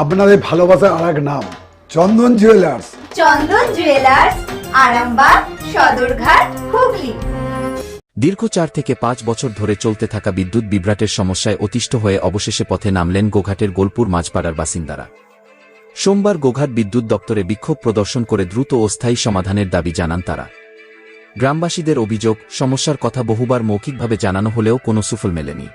আপনাদের ভালোবাসার আর এক নাম চন্দন জুয়েলার্স। চন্দন জুয়েলার্স, আরামবাগ, সদরঘাট, হুগলি। দীর্ঘ 4 থেকে 5 বছর ধরে চলতে থাকা বিদ্যুৎ বিভ্রাটের সমস্যায় অতিষ্ঠ হয়ে অবশেষে পথে নামলেন গোঘাটের গোলপুর মাঝপাড়ার বাসিন্দারা। সোমবার গোঘাট বিদ্যুৎ দপ্তরে বিক্ষোভ প্রদর্শন করে দ্রুত ও স্থায়ী সমাধানের দাবি জানান তারা। গ্রামবাসীদের অভিযোগ, সমস্যার কথা বহুবার মৌখিকভাবে জানানো হলেও কোনো সুফল মেলেনি।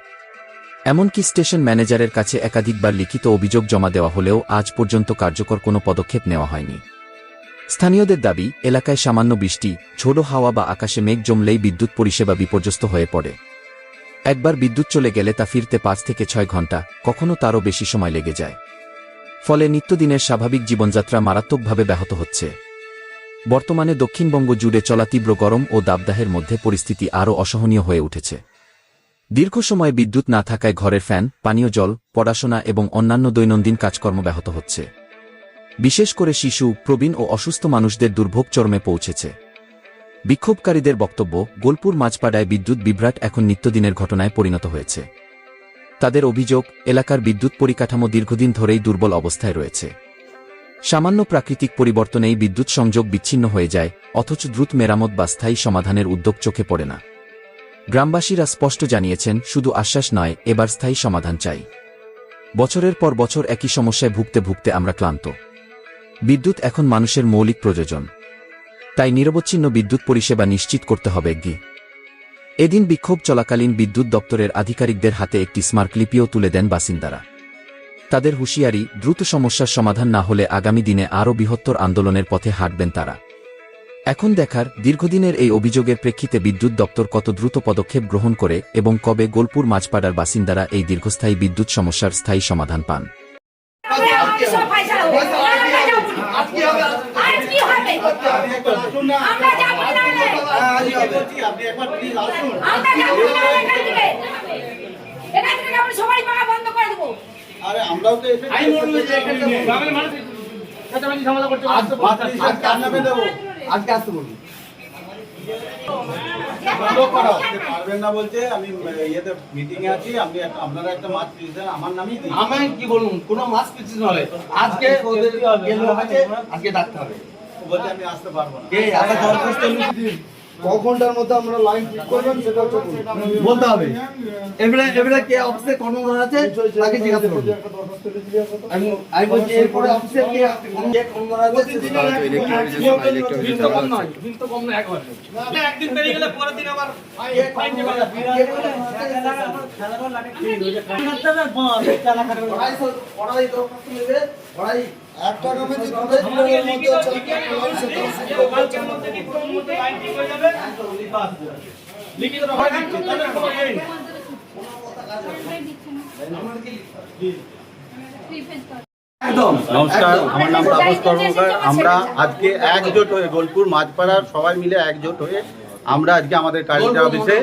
এমনকি স্টেশন ম্যানেজারের কাছে একাধিকবার লিখিত অভিযোগ জমা দেওয়া হলেও আজ পর্যন্ত কার্যকর কোনো পদক্ষেপ নেওয়া হয়নি। স্থানীয়দের দাবি, এলাকায় সামান্য বৃষ্টি, ঝোড়ো হাওয়া বা আকাশে মেঘ জমলেই বিদ্যুৎ পরিষেবা বিপর্যস্ত হয়ে পড়ে। একবার বিদ্যুৎ চলে গেলে তা ফিরতে 5 থেকে 6 ঘণ্টা, কখনো তারও বেশি সময় লেগে যায়। ফলে নিত্যদিনের স্বাভাবিক জীবনযাত্রা মারাত্মকভাবে ব্যাহত হচ্ছে। বর্তমানে দক্ষিণবঙ্গ জুড়ে চলা তীব্র গরম ও দাবদাহের মধ্যে পরিস্থিতি আরও অসহনীয় হয়ে উঠেছে। দীর্ঘ সময় বিদ্যুৎ না থাকায় ঘরের ফ্যান, পানীয় জল, পড়াশোনা এবং অন্যান্য দৈনন্দিন কাজকর্ম ব্যাহত হচ্ছে। বিশেষ করে শিশু, প্রবীণ ও অসুস্থ মানুষদের দুর্ভোগ চরমে পৌঁছেছে। বিক্ষোভকারীদের বক্তব্য, গোলপুর মাঝপাড়ায় বিদ্যুৎ বিভ্রাট এখন নিত্যদিনের ঘটনায় পরিণত হয়েছে। তাদের অভিযোগ, এলাকার বিদ্যুৎ পরিকাঠামো দীর্ঘদিন ধরেই দুর্বল অবস্থায় রয়েছে। সামান্য প্রাকৃতিক পরিবর্তনেই বিদ্যুৎ সংযোগ বিচ্ছিন্ন হয়ে যায়, অথচ দ্রুত মেরামত বা স্থায়ী সমাধানের উদ্যোগ চোখে পড়ে না। গ্রামবাসীরা স্পষ্ট জানিয়েছেন, শুধু আশ্বাস নয়, এবার স্থায়ী সমাধান চাই। বছরের পর বছর একই সমস্যায় ভুগতে ভুগতে আমরা ক্লান্ত। বিদ্যুৎ এখন মানুষের মৌলিক প্রয়োজন, তাই নিরবচ্ছিন্ন বিদ্যুৎ পরিষেবা নিশ্চিত করতে হবে। এদিন বিক্ষোভ চলাকালীন বিদ্যুৎ দপ্তরের আধিকারিকদের হাতে একটি স্মারকলিপিও তুলে দেন বাসিন্দারা। তাদের হুঁশিয়ারি, দ্রুত সমস্যার সমাধান না হলে আগামী দিনে আরও বৃহত্তর আন্দোলনের পথে হাঁটবেন তারা। এখন দেখার, দীর্ঘদিনের এই অভিযোগের প্রেক্ষিতে বিদ্যুৎ দপ্তর কত দ্রুত পদক্ষেপ গ্রহণ করে এবং কবে গোলপুর মাঝপাড়ার বাসিন্দারা এই দীর্ঘস্থায়ী বিদ্যুৎ সমস্যার স্থায়ী সমাধান পান। আজকে আসতে বলুন পারবেন না বলছে। আমি ইয়েতে মিটিং এ আছি, আপনি আপনারা একটা মাছ পিছিয়ে আমার নামই দিন। আমি কি বলুন, কোনো মাছ পিছিয়ে নয়, আজকে ওদের আজকে ডাকতে হবে। বলছে আমি আসতে পারবো না। ক ঘন্টার মধ্যে আমরা লাইন ঠিক করবেন সেটা বলতে হবে। এবারে কে অফিসে কর্মরত আছে তাকে জিজ্ঞাসা করুন। আমি বলছি এরপরে অফিসে কে কর্মরত আছে বিল তো কম নয়, বিল তো কম না একদিন পেরিয়ে গেলে পরের দিন আবার ফাইন দিবা। পড়াই দরখাস্ত নেবে, পড়াই একটা কামে যে নমস্কার, আমার নাম তাপস কর্মকার। আমরা আজকে একজোট হয়ে গোলপুর মাঝপাড়ার সবাই মিলে একজোট হয়ে আমরা আজকে আমাদের কারেন্টের অফিসে,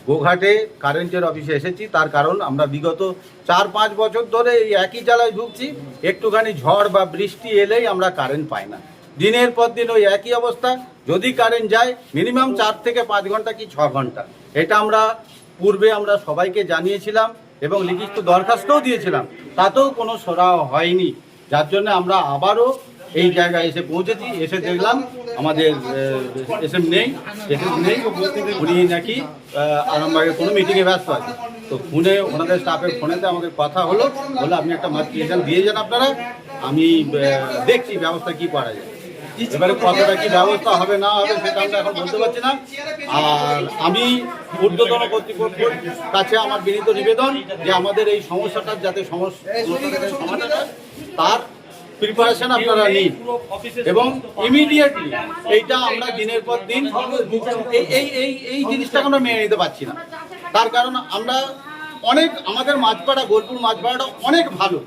গোঘাটে কারেন্টের অফিসে এসেছি। তার কারণ আমরা বিগত 4-5 বছর ধরে এই একই জ্বালায় ভুগছি। একটুখানি ঝড় বা বৃষ্টি এলেই আমরা কারেন্ট পাই না। দিনের পর দিন ওই একই অবস্থা। যদি কারেন্ট যায় মিনিমাম 4 থেকে 5 ঘন্টা কি 6 ঘন্টা। এটা আমরা পূর্বে আমরা সবাইকে জানিয়েছিলাম এবং লিখিত দরখাস্তও দিয়েছিলাম, তাতেও কোনো সরা হয়নি। যার জন্য আমরা আবারও এই জায়গায় এসে পৌঁছেছি। এসে দেখলাম আমাদের এসএম নেই, উনি নাকি আরামবাগের কোনো মিটিংয়ে ব্যস্ত আছে। তো ফোনে ওনাদের স্টাফের ফোনেতে আমাদের কথা হলো, বলে আপনি একটা মার্টিফিকেশন দিয়ে যান আপনারা, আমি দেখছি ব্যবস্থা কি করা যায়। এবারে কতটা কি ব্যবস্থা হবে না হবে সেটা আমরা এখন বলতে পারছি না। আর আমি ঊর্ধ্বতন কর্তৃপক্ষের কাছে আমার বিনীত নিবেদন যে আমাদের এই সমস্যাটার যাতে সমাধান হয় তার প্রিপারেশন আপনারা নিন এবং ইমিডিয়েটলি এইটা আমরা দিনের পর দিন এই জিনিসটাকে আমরা মেনে নিতে পারছি না। তার কারণ আমরা অনেক, আমাদের মাঝপাড়া, গোলপুর মাঝপাড়াটা অনেক ভালো।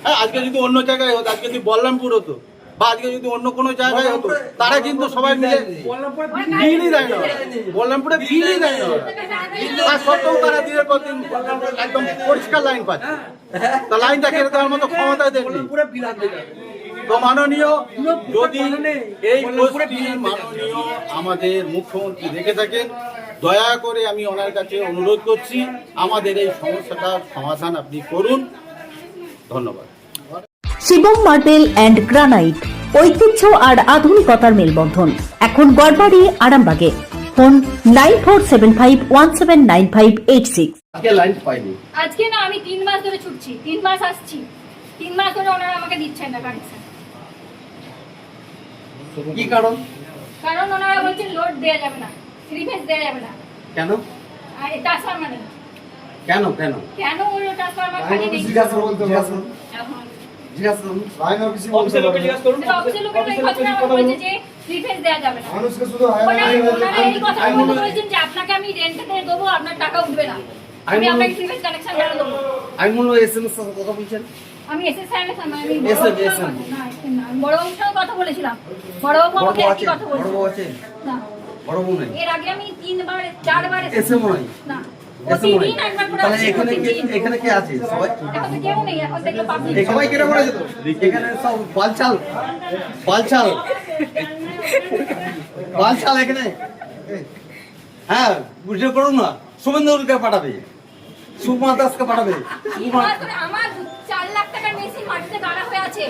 হ্যাঁ, আজকে যদি অন্য জায়গায় হতো, আজকে যদি বলরামপুর হতো বা আজকে যদি অন্য কোনো জায়গায় হতো, তারা কিন্তু সবাই মিলে বিলই দেয় না, বলরামপুরে বিলই দেয় না। আর সত্ত্বেও তারা দিনের পর দিন একদম পরিষ্কার লাইন পাচ্ছে। তা লাইনটা কেটে দেওয়ার মতো ক্ষমতা দেখলি। তো মাননীয়, যদি এই মাননীয় আমাদের মুখ্যমন্ত্রী দেখে থাকেন, দয়া করে আমি ওনার কাছে অনুরোধ করছি আমাদের এই সমস্যাটার সমাধান আপনি করুন। ধন্যবাদ। শিবম মার্বেল অ্যান্ড গ্রানাইট, ঐতিহ্য আর আধুনিকতার মেলবন্ধন। এখন গড়বাড়ি, আরামবাগে। ফোন 9475179586। আজকে লাইন পাইনি। আজকে না, আমি 3 মাস ধরে ছুটছি, 3 মাস আসছি, 3 মাস ধরে ওনারা আমাকে দিচ্ছেন না কানেকশন। কি কারণ? কারণ ওনারা বলছেন লোড দেওয়া যাবে না, 3 ফেজ দেওয়া যাবে না। কেন আর ট্রান্সফরমার নেই। কেন কেন কেন ওই ট্রান্সফরমার খালি নেই? জিজ্ঞাসা করতে পারবেন। এখন জিজ্ঞাসা করুন। লাইন অফিসে বলতে পারবেন। সেটা অফিসের লোকের এই কথা আমাকে বলছে যে 3 ফেজ দেওয়া যাবে না। মানুষকে শুধু ওনারা এই কথা বলতে বলেছেন যে আপনাকে আমি রেন্টে দিয়ে দেবো, আপনার টাকা উঠবে না, আমি আপনাকে 3 ফেজ কানেকশন কেন দেবো? আমি মনে হয় এসএমএস কথা বলছেন। আমি এসএস সাহেবের সামনে আমি SM বড়বাবুর সঙ্গে কথা বলেছিলাম, বড়বাবু আমাকে বড় একই আছে, কথা বড় বলছে। বউ আছে, না, বড় বউ নাই। এর আগে আমি 3-4 বার এসএম নাই। না, এসএম নাই। প্রতিদিন একবার করে তাহলে আসছি, এখানে প্রতিদিন। কে আছে সবাই? এখন তো কেউ নেই, এখন দেখলো পাবলিক সবাই কেটে পড়েছে তো। এখানে সব বালছাল বালছাল বালছাল এখানে। হ্যাঁ বুঝে করুন না, শুভেন্দুকে পাঠাবে, সুমা দাসকে পাঠাবে। আমার 4 লাখ টাকার মেশিন মাটিতে গাড়া হয়ে আছে,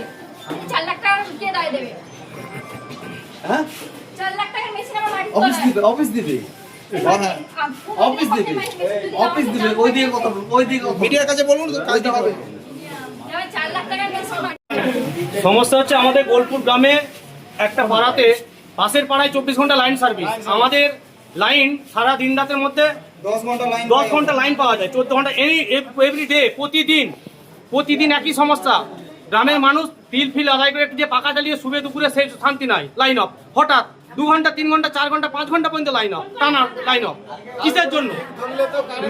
4 লাখ টাকা কে দায় দেবে? হ্যাঁ 4 লাখ টাকার মেশিন আমার মাটিতে অফিস দিবে, অফিস দিবে, অফিস দিবে, অফিস দিবে। ওই দিকে কথা বলুন, ওই দিকে মিডিয়ার কাছে বলুন, কাজটা হবে। 4 লাখ টাকার মেশিন সমস্যা হচ্ছে আমাদের গোলপুর গ্রামে একটা পাড়াতে, পাশের পাড়ায় 24 ঘন্টা লাইন সার্ভিস। আমাদের লাইন সারা দিন রাতের মধ্যে 10 ঘন্টা লাইন পাওয়া যায়, 14 ঘন্টা এভরিডে, প্রতিদিন একই সমস্যা। গ্রামের মানুষ বিল ফিল আদায় করে যে পাকা চালিয়ে শুবে দুপুরে সেই শান্তি নাই, লাইন অফ। হঠাৎ 2 ঘন্টা 3 ঘন্টা 4 ঘন্টা 5 ঘন্টা পর্যন্ত লাইন অফ, টানা লাইন অফ। কিসের জন্য?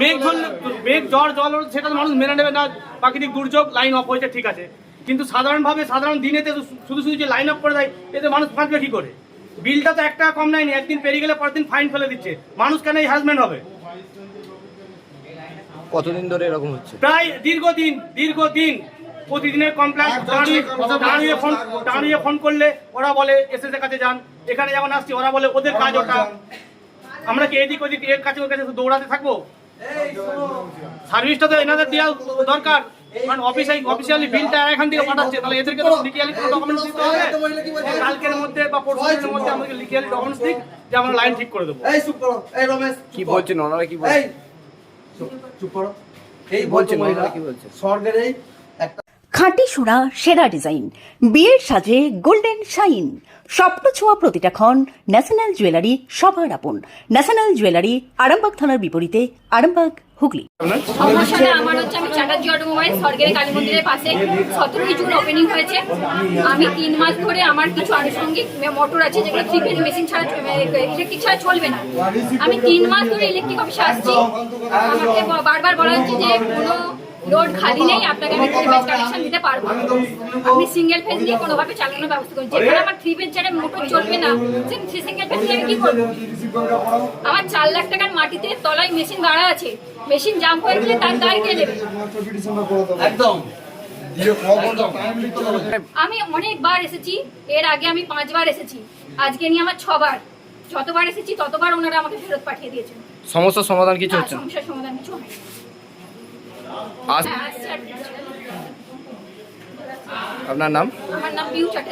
মেঘ ধরলে, মেঘ জল হলে সেটা তো মানুষ মেনে নেবে না, প্রাকৃতিক দুর্যোগ, লাইন অফ হয়েছে ঠিক আছে, কিন্তু সাধারণ দিনেতে শুধু যে লাইন অফ করে দেয়, এতে মানুষ বাঁচবে কি করে? বিলটা তো 1 টাকা কম নেয়নি, একদিন পেরিয়ে গেলে পরের দিন ফাইন ফেলে দিচ্ছে। মানুষ কেন এই হ্যারাসমেন্ট হবে? কতদিন ধরে এরকম হচ্ছে? প্রায় দীর্ঘদিন প্রতিদিনের কমপ্লেন। দাঁড়িয়ে ফোন করলে ওরা বলে এসএস এর কাছে যান, এখানে যখন আসছি ওরা বলে ওদের কাজ ওটা। আমরা কি এদিক ওদিক এর কাছে ওর কাছে দৌড়াতে থাকবো? সার্ভিসটা তো এনাদের দেওয়া দরকার, কারণ অফিসিয়ালি বিলটা এখান থেকে পাঠাচ্ছে, তাহলে এদেরকে তো লিখিয়ালি কোনো ডকুমেন্টস দিতে হবে। কালকের মধ্যে বা পরশু দিনের মধ্যে আমাদের লিখিয়ালি ডকুমেন্টস দিক যে আমরা লাইন ঠিক করে দেবো। এই চুপ করো, এই রমেশ কি বলছেন ওনারা? কি বলছেন? এই চুপ করো। এই বলছেন ওনারা কি বলছেন? স্বর্গের এই একটা খাঁটি সোনা, সেরা ডিজাইন, বিয়ের সাজে গোল্ডেন শাইন। স্বপ্ন ছোঁয়া প্রতিটা ক্ষণ। ন্যাশনাল জুয়েলারি, সবার আপন। ন্যাশনাল জুয়েলারি, আরামবাগ থানার বিপরীতে, আরামবাগ, হুগলি। সমস্যাটা আমার হচ্ছে, আমি চ্যাটার্জি অটোমোবাইল স্বর্গের কালী মন্দিরের পাশে 17 জুন ওপেনিং হয়েছে। আমি 3 মাস ধরে আমার কিছু আনুষঙ্গিক মোটর আছে যেগুলো 3 ফেজ মেশিন ছাড়া, ইলেকট্রিক ছাড়া চলবে না। আমি 3 মাস ধরে ইলেকট্রিক অফিসে আসছি, আমাকে বারবার বলা হচ্ছে যে কোনো লোড খালি নেই, আপনাকে আমি 3 ফেজ কানেকশন দিতে পারবো। আমি সিঙ্গেল ফেজ নিয়ে কোনোভাবে চালানোর ব্যবস্থা করি, যেখানে আমার 3 ফেজ ছাড়া মোটর চলবে না, সেই সিঙ্গেল ফেজ নিয়ে আমি কি করবো? আমার 4 লাখ টাকার মাটিতে তলায় মেশিন গাড়া আছে, মেশিন জাম্প হয়ে গেলে তার দায় কে দেবে? একদম আমি অনেকবার এসেছি, এর আগে আমি 5 বার এসেছি, আজকে নিয়ে আমার 6 বার। যতবার এসেছি ততবার ওনারা আমাকে ফেরত পাঠিয়ে দিয়েছেন। সমস্যার সমাধান কিছু হচ্ছে না? সমস্যার সমাধান কিছু হয়নি। আজ হ্যাঁ, আসছে আর কিছু। আপনার নাম? আমার নাম পিউ চ্যাটার্জি।